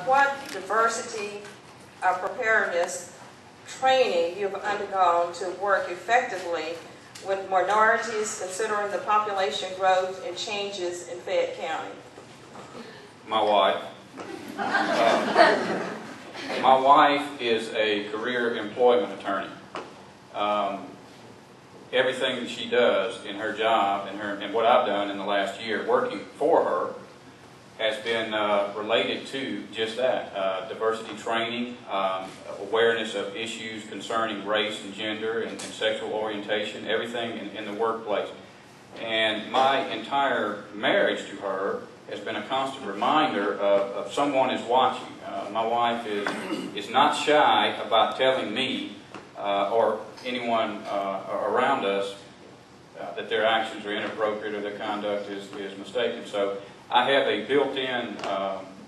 what diversity preparedness training you've undergone to work effectively with minorities, considering the population growth and changes in Fayette County? My wife. My wife is a career employment attorney. Everything that she does in her job and what I've done in the last year working for her has been related to just that, diversity training, awareness of issues concerning race and gender and sexual orientation, everything in the workplace. And my entire marriage to her has been a constant reminder of someone is watching. My wife is not shy about telling me or anyone around us that their actions are inappropriate or their conduct is mistaken. So I have a built-in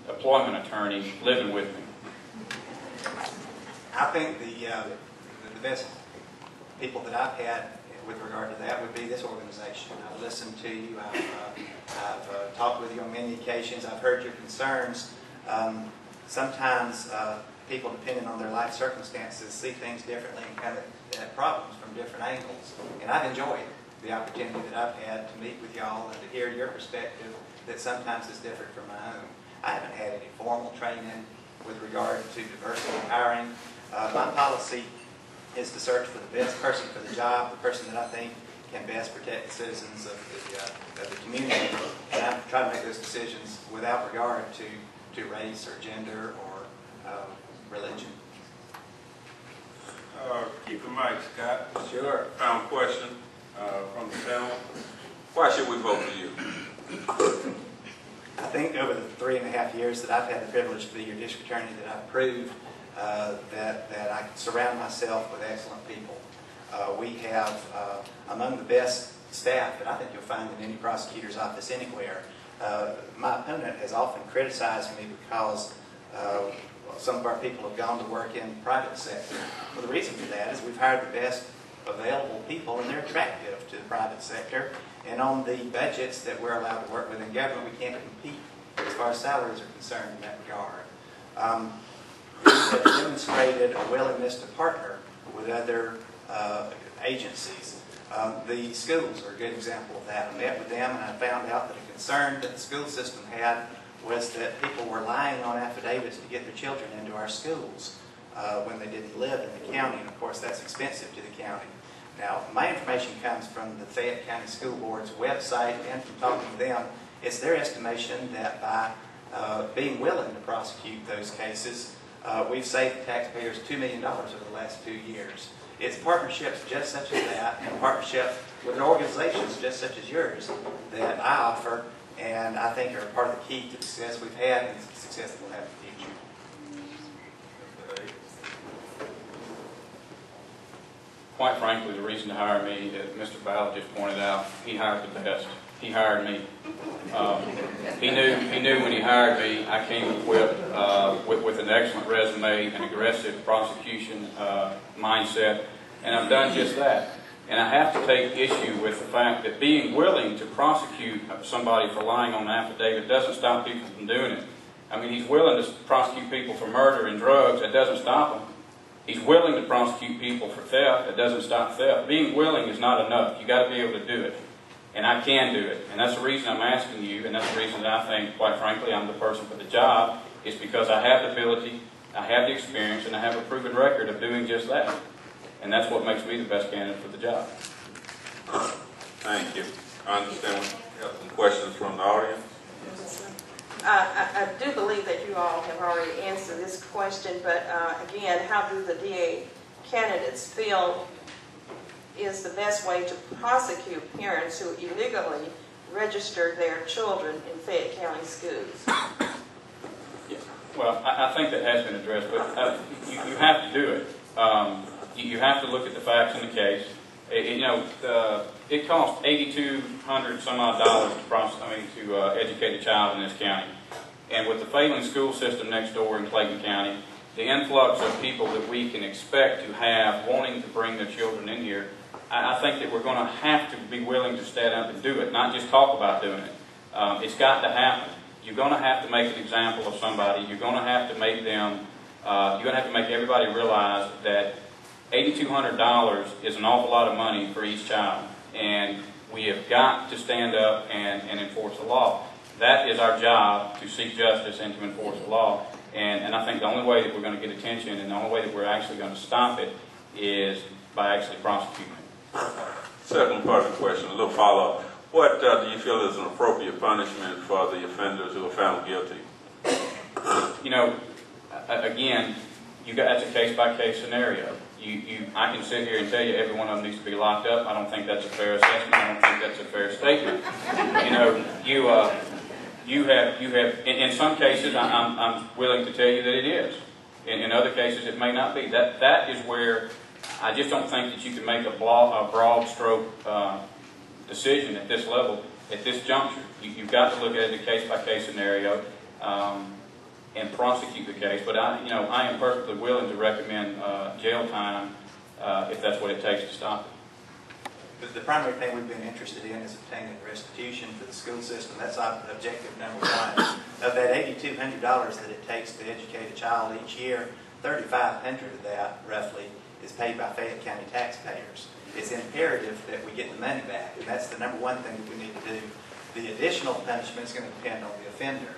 employment attorney living with me. I think the best people that I've had with regard to that would be this organization. I've listened to you. I've talked with you on many occasions. I've heard your concerns. Sometimes people, depending on their life circumstances, see things differently and kind of have problems from different angles. And I've enjoyed the opportunity that I've had to meet with y'all and to hear your perspective that sometimes is different from my own. I haven't had any formal training with regard to diversity hiring. My policy is to search for the best person for the job, the person that I think can best protect the citizens of the community. And I try to make those decisions without regard to race or gender or religion. Keep the mic, Scott. Sure. Final question from the panel. Why should we vote for you? I think over the 3.5 years that I've had the privilege to be your district attorney that I've proved that I can surround myself with excellent people. We have among the best staff that I think you'll find in any prosecutor's office anywhere. My opponent has often criticized me because some of our people have gone to work in the private sector. Well, the reason for that is we've hired the best available people and they're attractive to the private sector. And on the budgets that we're allowed to work with in government, we can't compete as far as salaries are concerned in that regard. We have demonstrated a willingness to partner with other agencies. The schools are a good example of that. I met with them and I found out that a concern that the school system had was that people were relying on affidavits to get their children into our schools when they didn't live in the county, and of course that's expensive to the county. Now, my information comes from the Fayette County School Board's website and from talking to them. It's their estimation that by being willing to prosecute those cases, we've saved the taxpayers $2 million over the last 2 years. It's partnerships just such as that, and partnerships with organizations just such as yours that I offer, and I think are part of the key to the success we've had and the success that we'll have in the future. Quite frankly, the reason to hire me, as Mr. Ballard just pointed out, he hired the best. He hired me. He knew when he hired me I came equipped with an excellent resume, an aggressive prosecution mindset, and I've done just that. And I have to take issue with the fact that being willing to prosecute somebody for lying on an affidavit doesn't stop people from doing it. I mean, he's willing to prosecute people for murder and drugs. That doesn't stop them. He's willing to prosecute people for theft. That doesn't stop theft. Being willing is not enough. You've got to be able to do it. And I can do it. And that's the reason I'm asking you, and that's the reason that I think, quite frankly, I'm the person for the job, is because I have the ability, I have the experience, and I have a proven record of doing just that. And that's what makes me the best candidate for the job. Thank you. I understand we have some questions from the audience. I do believe that you all have already answered this question, but again, how do the DA candidates feel is the best way to prosecute parents who illegally register their children in Fayette County schools? Yeah. Well, I think that has been addressed, but you have to do it. You have to look at the facts in the case. It costs $8,200 some odd dollars to educate a child in this county. And with the failing school system next door in Clayton County, the influx of people that we can expect to have wanting to bring their children in here, I think that we're going to have to be willing to stand up and do it, not just talk about doing it. It's got to happen. you're going to have to make an example of somebody. You're going to have to make them, you're going to have to make everybody realize that $8,200 is an awful lot of money for each child. And we have got to stand up and enforce the law. That is our job, to seek justice and to enforce the law. And I think the only way that we're going to get attention and the only way that we're actually going to stop it is by actually prosecuting it. Second part of the question, a little follow-up. What do you feel is an appropriate punishment for the offenders who are found guilty? You know, again, that's a case-by-case scenario. I can sit here and tell you every one of them needs to be locked up. I don't think that's a fair assessment. I don't think that's a fair statement. You know, you have. In some cases, I'm willing to tell you that it is. In other cases, it may not be. That is where I just don't think that you can make a broad stroke decision at this level, at this juncture. You've got to look at it a case-by-case scenario and prosecute the case. But I am perfectly willing to recommend jail time if that's what it takes to stop it. The primary thing we've been interested in is obtaining restitution for the school system. That's our objective number one. Of that $8,200 that it takes to educate a child each year, $3,500 of that, roughly, is paid by Fayette County taxpayers. It's imperative that we get the money back, and that's the number one thing that we need to do. The additional punishment is going to depend on the offender.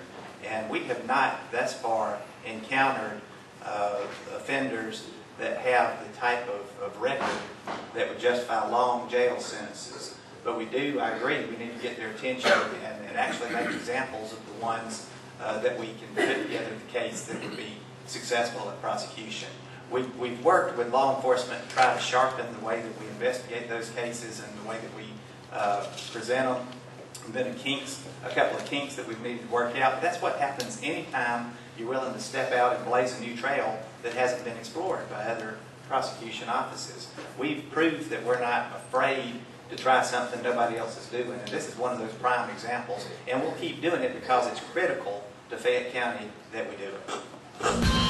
And we have not, thus far, encountered offenders that have the type of record that would justify long jail sentences. But we do, I agree, we need to get their attention and actually make examples of the ones that we can put together the case that would be successful at prosecution. We've worked with law enforcement to try to sharpen the way that we investigate those cases and the way that we present them. There have been a couple of kinks that we've needed to work out. But that's what happens anytime you're willing to step out and blaze a new trail that hasn't been explored by other prosecution offices. We've proved that we're not afraid to try something nobody else is doing, and this is one of those prime examples. And we'll keep doing it because it's critical to Fayette County that we do it.